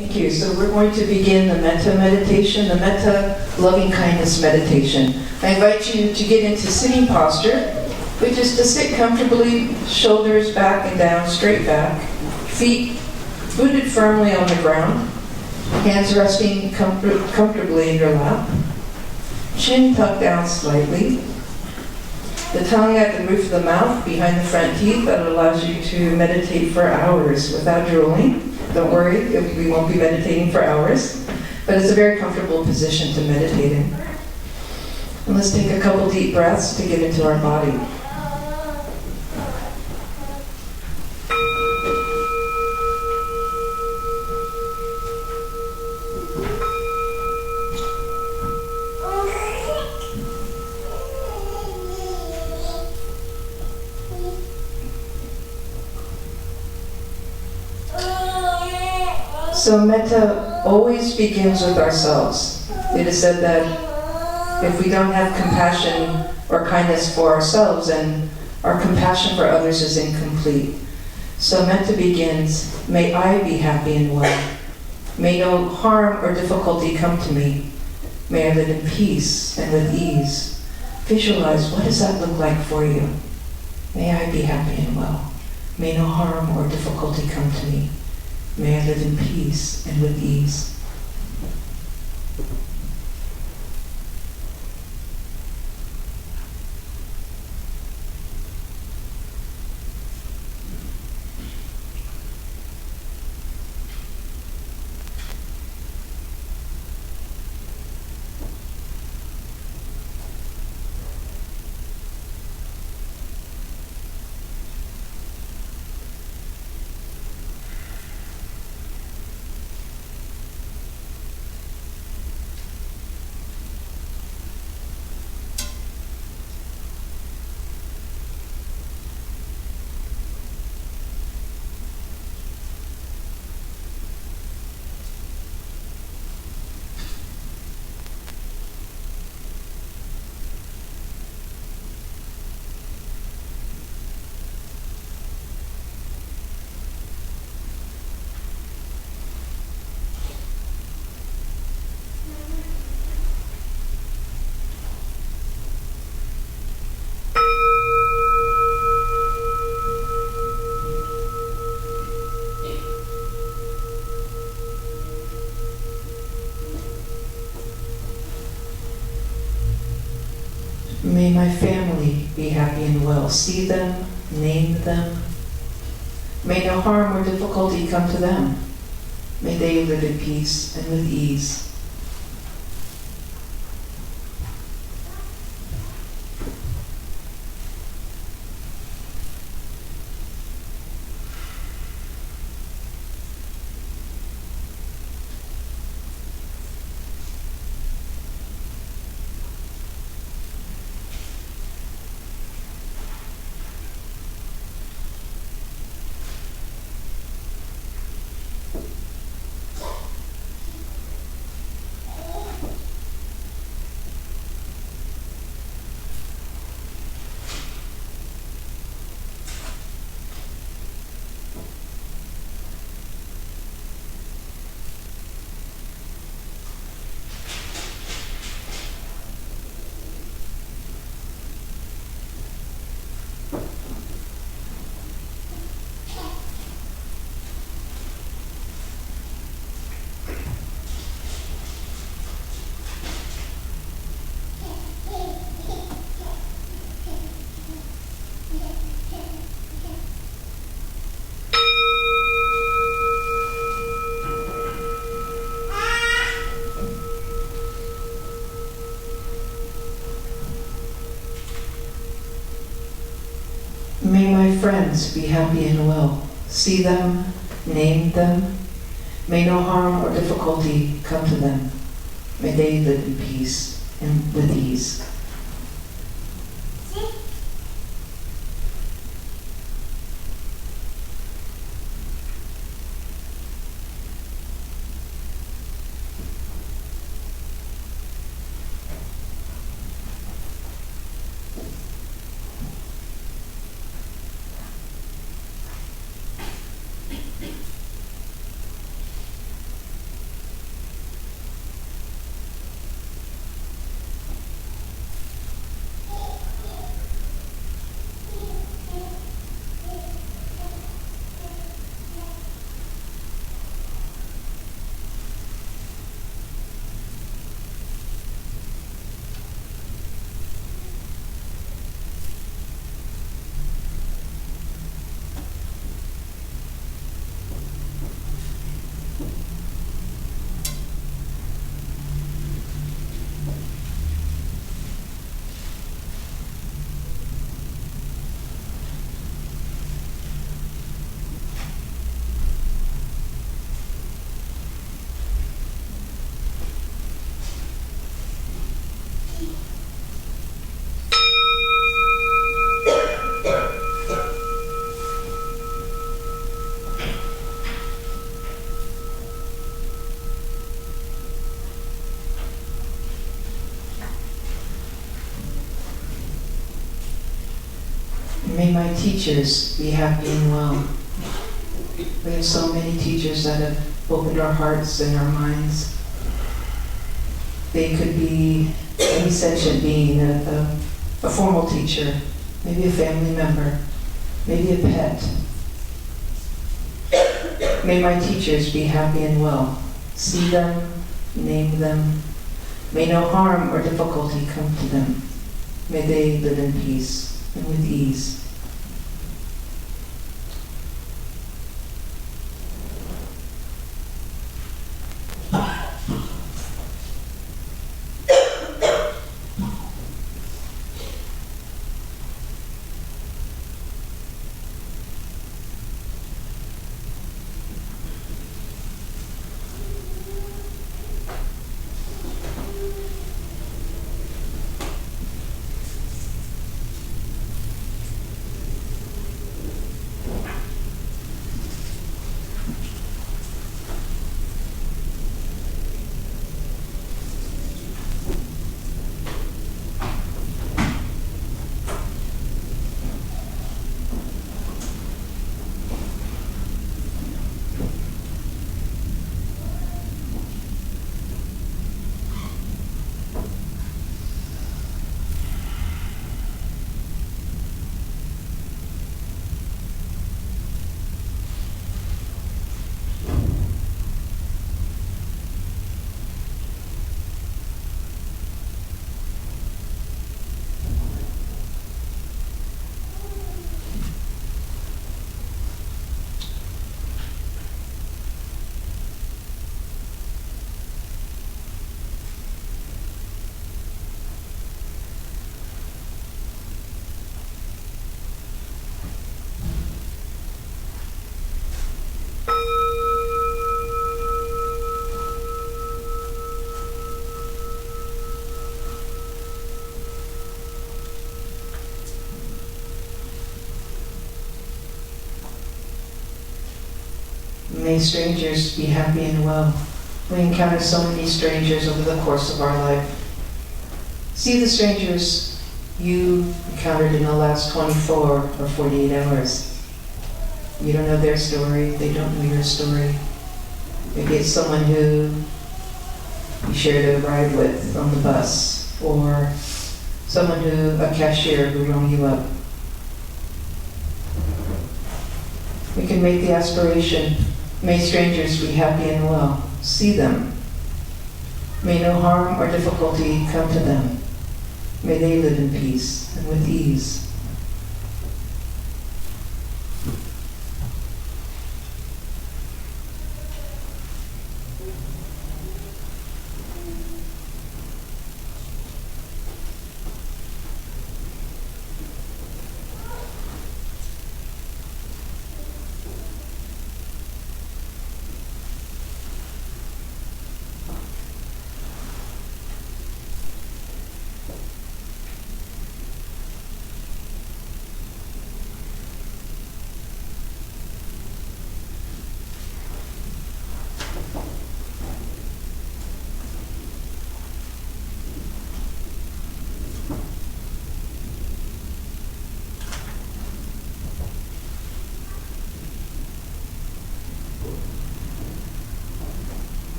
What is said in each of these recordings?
Thank you. So we're going to begin the Metta Meditation, the Metta Loving Kindness Meditation. I invite you to get into sitting posture, which is to sit comfortably, shoulders back and down, straight back, feet rooted firmly on the ground, hands resting comfortably in your lap, chin tucked down slightly, the tongue at the roof of the mouth behind the front teeth. That allows you to meditate for hours without drooling. Don't worry, we won't be meditating for hours, but it's a very comfortable position to meditate in. And let's take a couple deep breaths to get into our body. So metta always begins with ourselves. It is said that if we don't have compassion or kindness for ourselves, then our compassion for others is incomplete. So metta begins, may I be happy and well. May no harm or difficulty come to me. May I live in peace and with ease. Visualize, what does that look like for you? May I be happy and well. May no harm or difficulty come to me. May I live in peace and with ease. May my family be happy and well. See them, name them. May no harm or difficulty come to them. May they live in peace and with ease. May my friends be happy and well. See them, name them. May no harm or difficulty come to them. May they live in peace and with ease. May my teachers be happy and well. We have so many teachers that have opened our hearts and our minds. They could be any sentient being, a formal teacher, maybe a family member, maybe a pet. May my teachers be happy and well. See them, name them. May no harm or difficulty come to them. May they live in peace and with ease. May strangers be happy and well. We encounter so many strangers over the course of our life. See the strangers you encountered in the last 24 or 48 hours. You don't know their story, they don't know your story. Maybe it's someone who you shared a ride with on the bus, or a cashier who rung you up. We can make the aspiration, may strangers be happy and well. See them. May no harm or difficulty come to them. May they live in peace and with ease.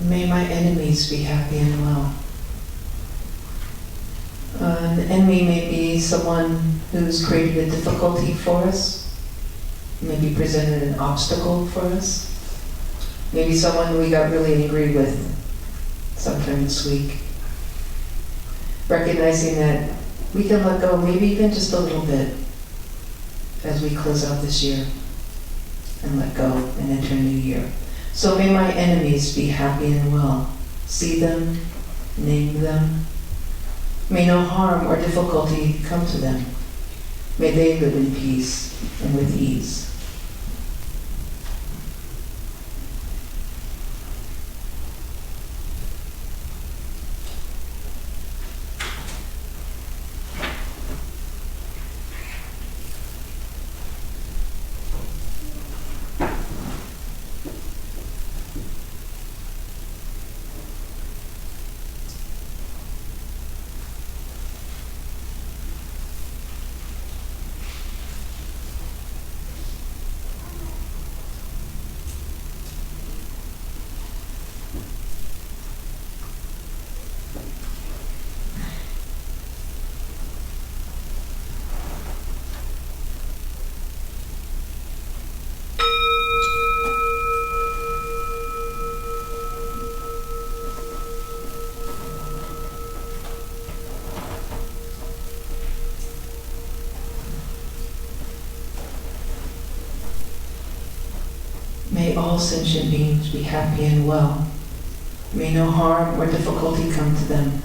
May my enemies be happy and well. An enemy may be someone who's created a difficulty for us, maybe presented an obstacle for us, maybe someone we got really angry with sometime this week. Recognizing that we can let go, maybe even just a little bit, as we close out this year and let go and enter a new year. So may my enemies be happy and well. See them, name them. May no harm or difficulty come to them. May they live in peace and with ease. May all sentient beings be happy and well. May no harm or difficulty come to them.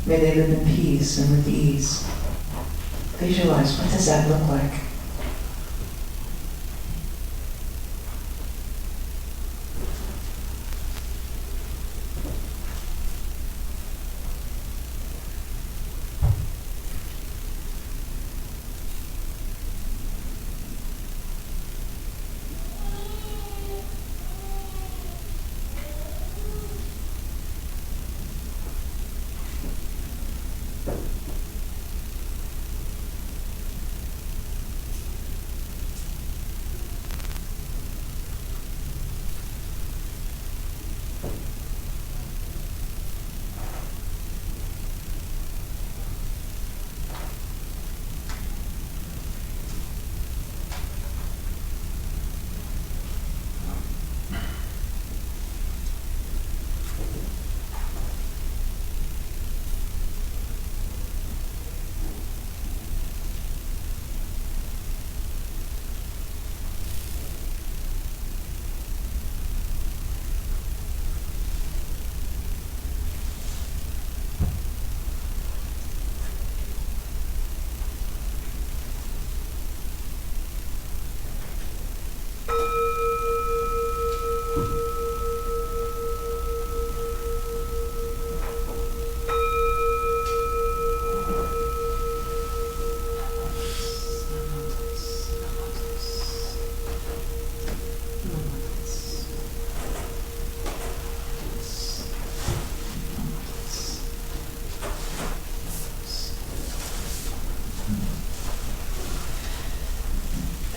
May they live in peace and with ease. Visualize, what does that look like?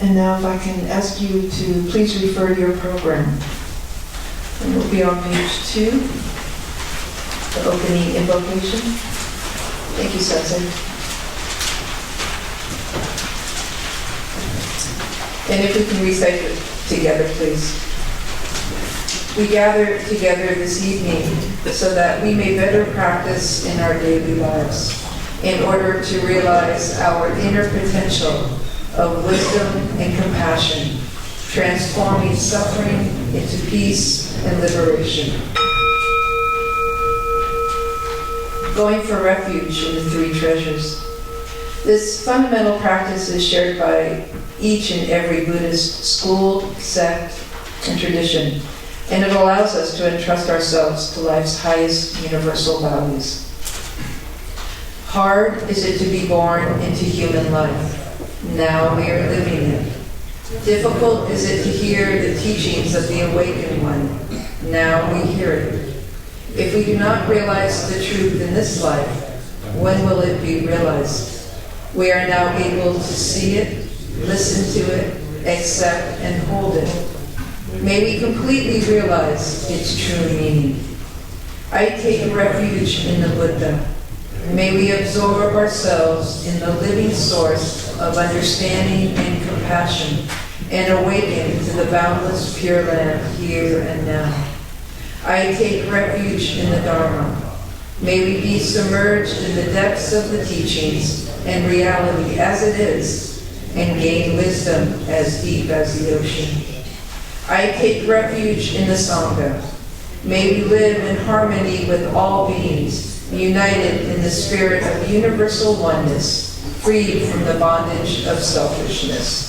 And now if I can ask you to please refer to your program. And we'll be on page 2, the opening invocation. Thank you, Sensei. And if we can recite it together, please. We gather together this evening so that we may better practice in our daily lives in order to realize our inner potential of wisdom and compassion, transforming suffering into peace and liberation. Going for refuge in the 3 treasures. This fundamental practice is shared by each and every Buddhist school, sect, and tradition, and it allows us to entrust ourselves to life's highest universal values. Hard is it to be born into human life. Now we are living it. Difficult is it to hear the teachings of the Awakened One. Now we hear it. If we do not realize the truth in this life, when will it be realized? We are now able to see it, listen to it, accept and hold it. May we completely realize its true meaning. I take refuge in the Buddha. May we absorb ourselves in the living source of understanding and compassion and awaken to the boundless Pure Land here and now. I take refuge in the Dharma. May we be submerged in the depths of the teachings and reality as it is and gain wisdom as deep as the ocean. I take refuge in the Sangha. May we live in harmony with all beings, united in the spirit of universal oneness, freed from the bondage of selfishness.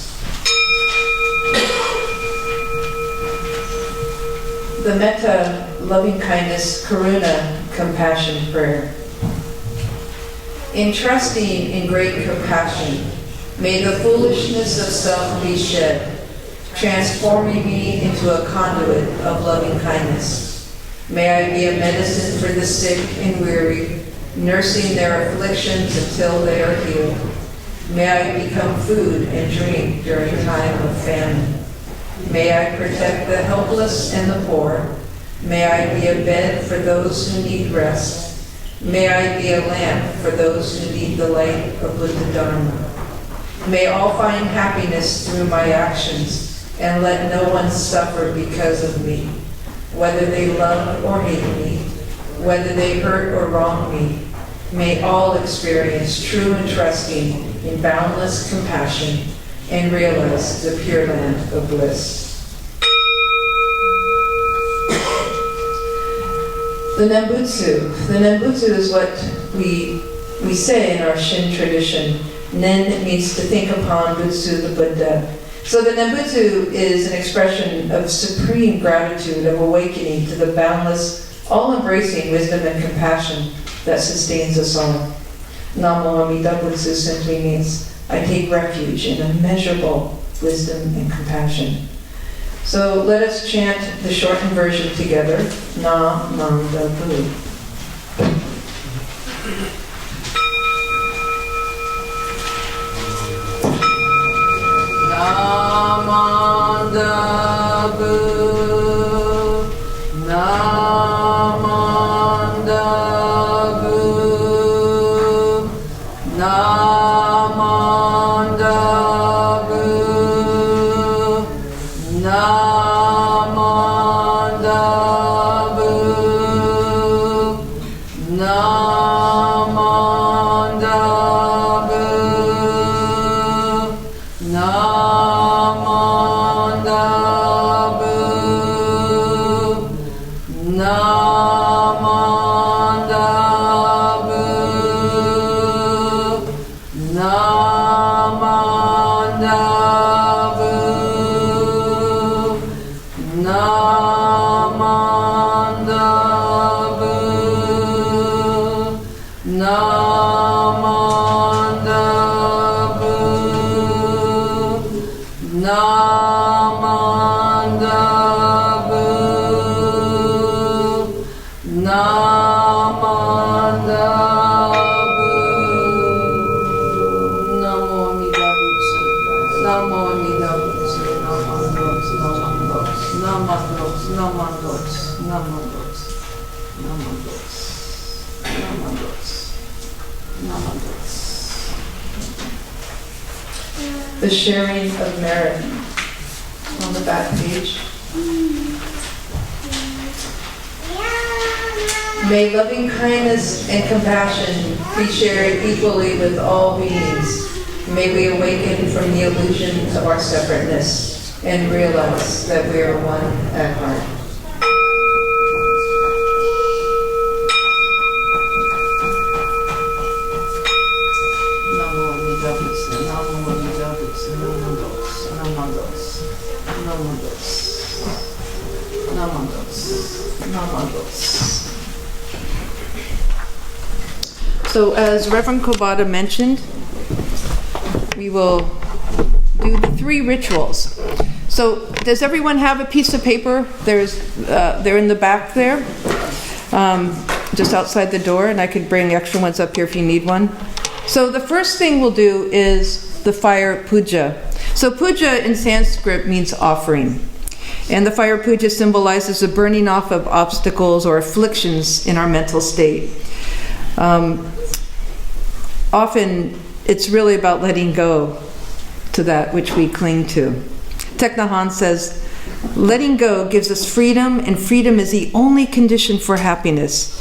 The Metta, loving-kindness, Karuna, compassion prayer. In trusting in great compassion, may the foolishness of self be shed, transforming me into a conduit of loving-kindness. May I be a medicine for the sick and weary, nursing their afflictions until they are healed. May I become food and drink during time of famine. May I protect the helpless and the poor. May I be a bed for those who need rest. May I be a lamp for those who need the light of Buddha Dharma. May all find happiness through my actions, and let no one suffer because of me, whether they love or hate me, whether they hurt or wrong me. May all experience true and trusting in boundless compassion and realize the Pure Land of bliss. The Nembutsu. The Nembutsu is what we say in our Shin tradition. Nen means to think upon, Butsu, the Buddha. So the Nembutsu is an expression of supreme gratitude, of awakening to the boundless, all-embracing wisdom and compassion that sustains us all. Namo Amida Butsu simply means I take refuge in immeasurable wisdom and compassion. So let us chant the shortened version together. Na Manda Bu. Namanda Bu, Namanda Bu, Namanda Bu, Namanda Bu, Namanda Bu, Namanda Bu, Namanda Bu, Namanda Bu, Namanda Bu, Namanda Bu, Namanda Bu, Namanda Bu. Namo Amida Butsu. Namo Amida Butsu. Namandos, namandos, namandos, namandos, namandos, namandos, namandos, namandos. The sharing of merit on the back page. May loving kindness and compassion be shared equally with all beings. May we awaken from the illusion of our separateness and realize that we are one at heart. Namo Amida Butsu, Namo Amida Butsu, Namandos, Namandos, Namandos, Namandos, Namandos. So as Reverend Kobata mentioned, we will do the 3 rituals. So does everyone have a piece of paper? They're in the back there, just outside the door, and I could bring extra ones up here if you need one. So the first thing we'll do is the fire puja. So puja in Sanskrit means offering. And the fire puja symbolizes the burning off of obstacles or afflictions in our mental state. Often it's really about letting go to that which we cling to. Thich Nhat Hanh says, letting go gives us freedom, and freedom is the only condition for happiness.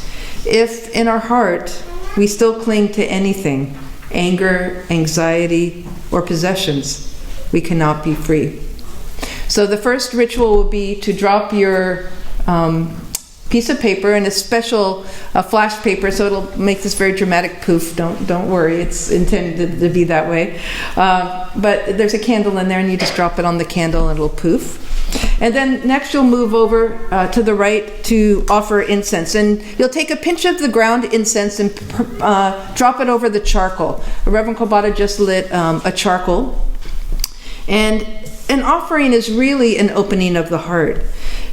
If in our heart we still cling to anything, anger, anxiety, or possessions, we cannot be free. So the first ritual will be to drop your piece of paper in a special flash paper, so it'll make this very dramatic poof. Don't worry, it's intended to be that way. But there's a candle in there, and you just drop it on the candle, and it'll poof. And then next you'll move over to the right to offer incense, and you'll take a pinch of the ground incense and drop it over the charcoal. Reverend Kobata just lit a charcoal, and an offering is really an opening of the heart.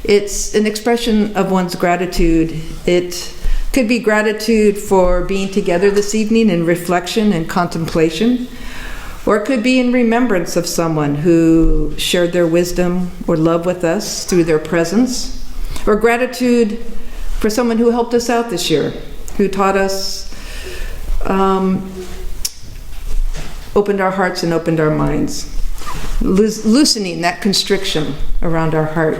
It's an expression of one's gratitude. It could be gratitude for being together this evening in reflection and contemplation, or it could be in remembrance of someone who shared their wisdom or love with us through their presence, or gratitude for someone who helped us out this year, who taught us, opened our hearts and opened our minds, loosening that constriction around our heart.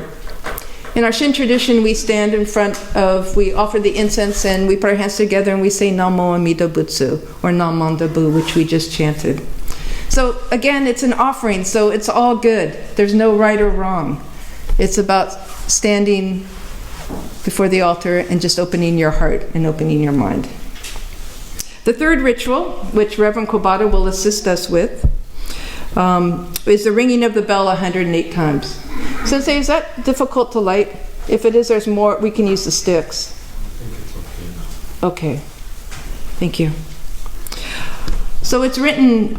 In our Shin tradition, we stand in front of, we offer the incense and we put our hands together and we say Namo Amida Butsu, or Namanda Bu, which we just chanted. So again, it's an offering, so it's all good. There's no right or wrong. It's about standing before the altar and just opening your heart and opening your mind. The third ritual, which Reverend Kobata will assist us with, is the ringing of the bell 108 times. Sensei, is that difficult to light? If it is, there's more. We can use the sticks. I think it's okay. Okay. Thank you. So it's written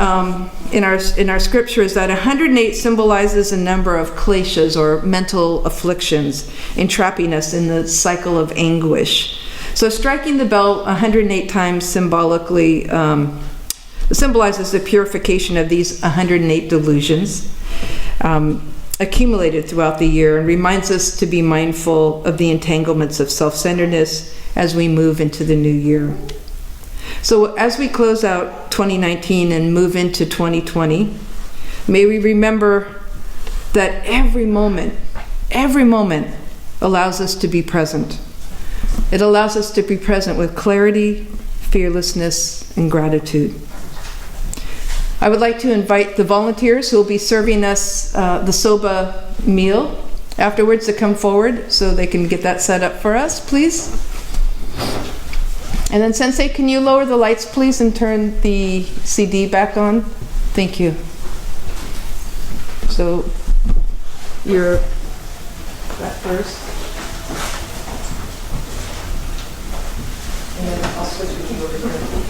in our scriptures that 108 symbolizes a number of kleshas, or mental afflictions, entrapping us in the cycle of anguish. So striking the bell 108 times symbolically symbolizes the purification of these 108 delusions accumulated throughout the year, and reminds us to be mindful of the entanglements of self-centeredness as we move into the new year. So as we close out 2019 and move into 2020, may we remember that every moment allows us to be present. It allows us to be present with clarity, fearlessness, and gratitude. I would like to invite the volunteers who will be serving us the soba meal afterwards to come forward so they can get that set up for us, please. And then Sensei, can you lower the lights, please, and turn the CD back on? Thank you. So, you're that first. And then I'll switch with you over here.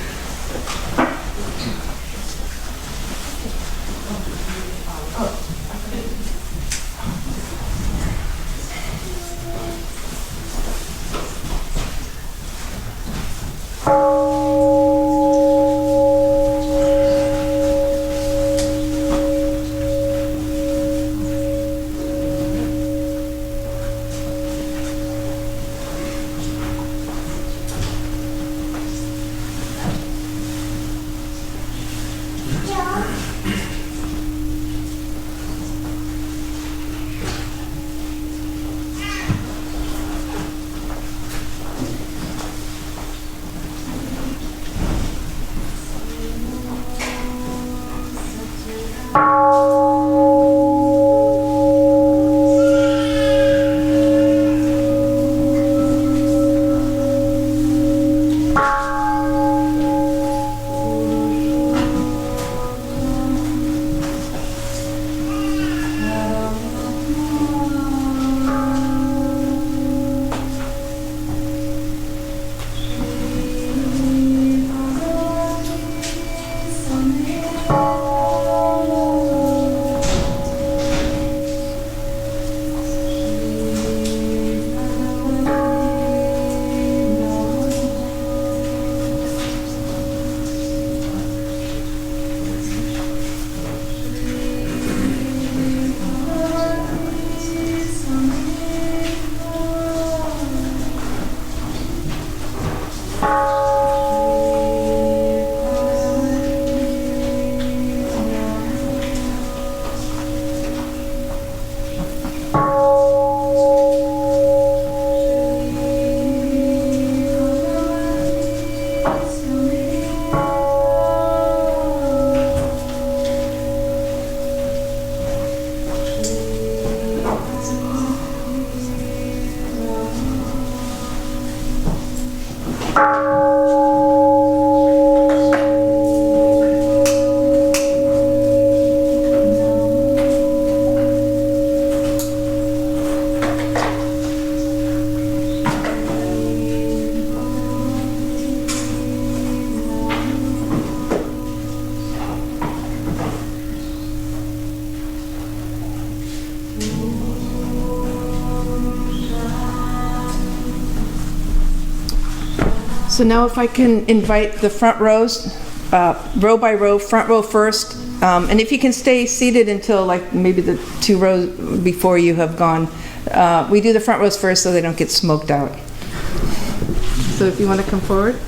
So now if I can invite the front rows, row by row, front row first, and if you can stay seated until like maybe the 2 rows before you have gone. We do the front rows first so they don't get smoked out. So if you want to come forward.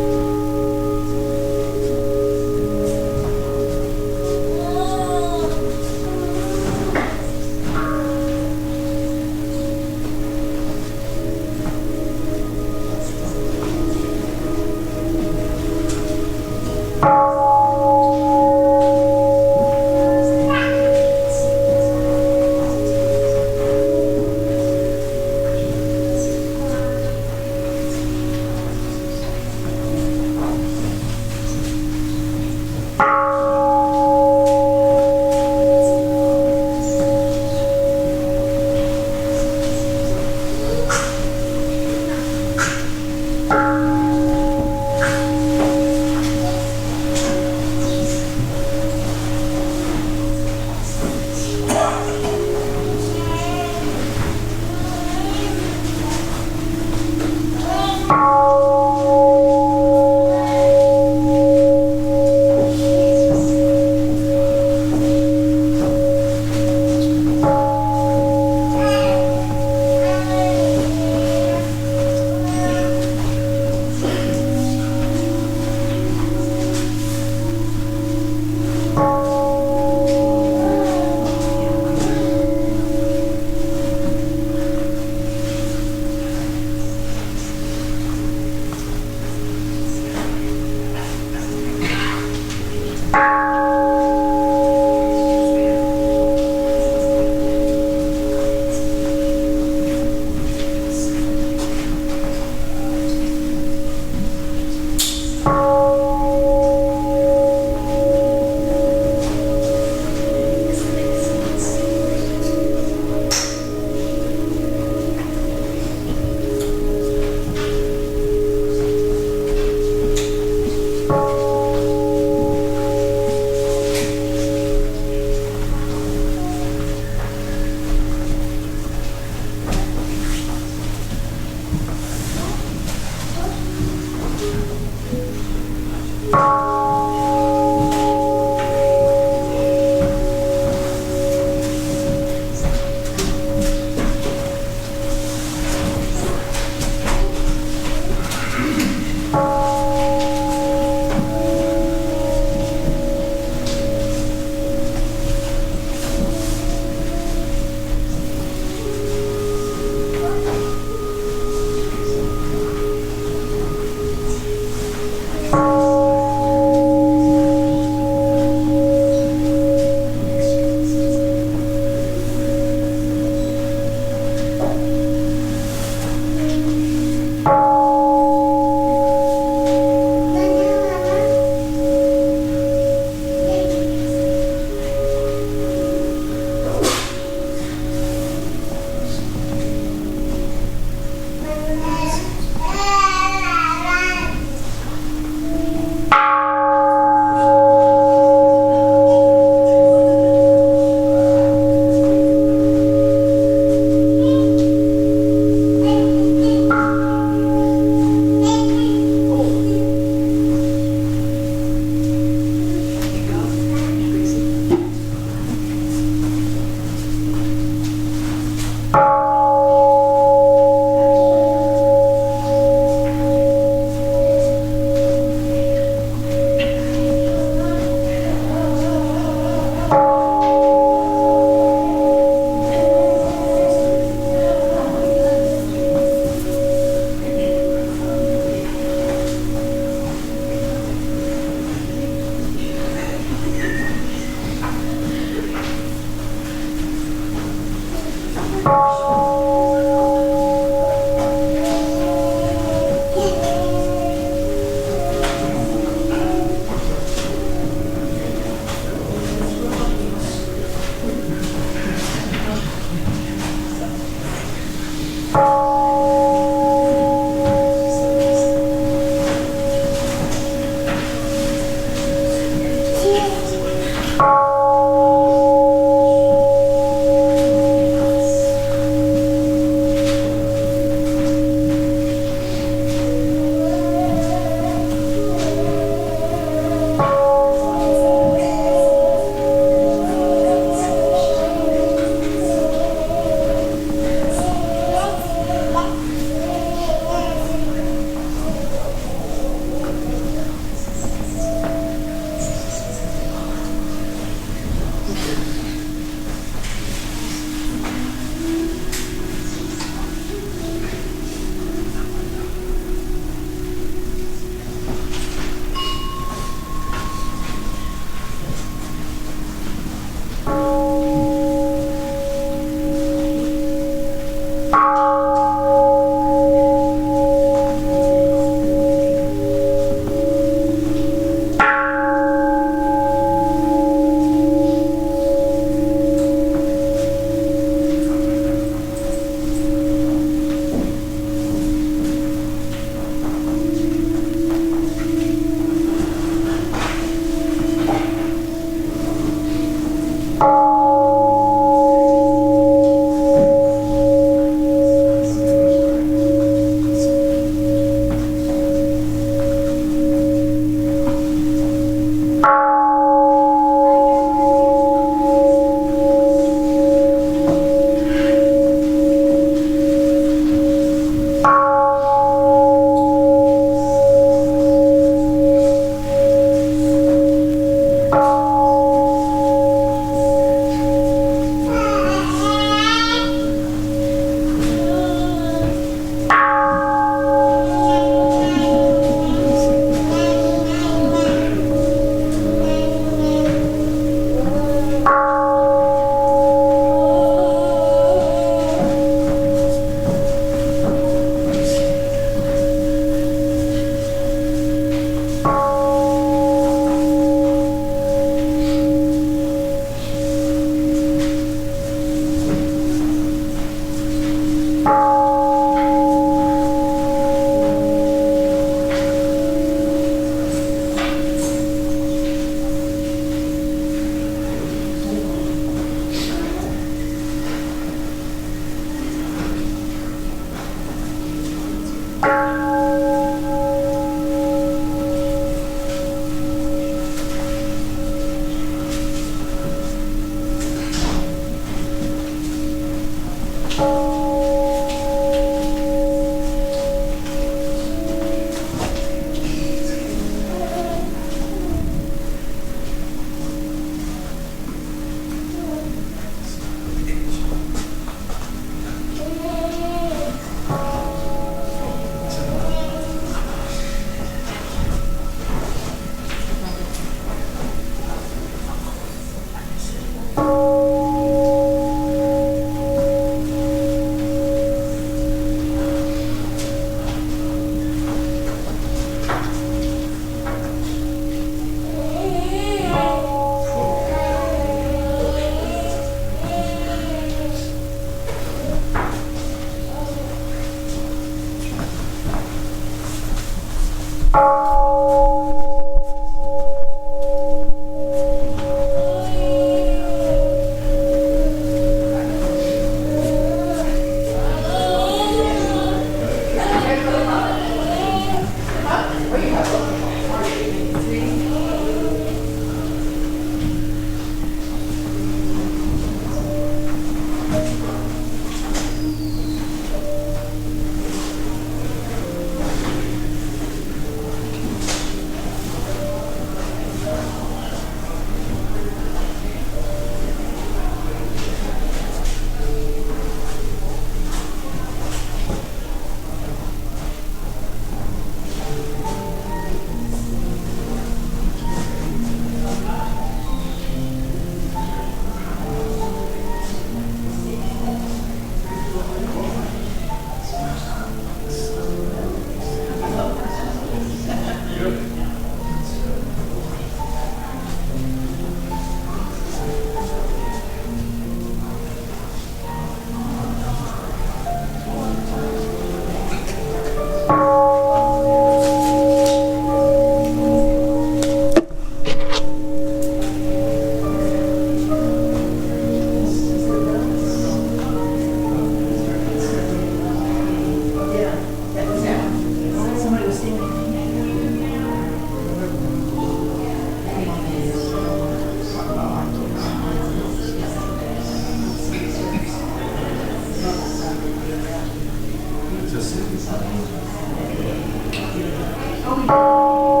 breathing.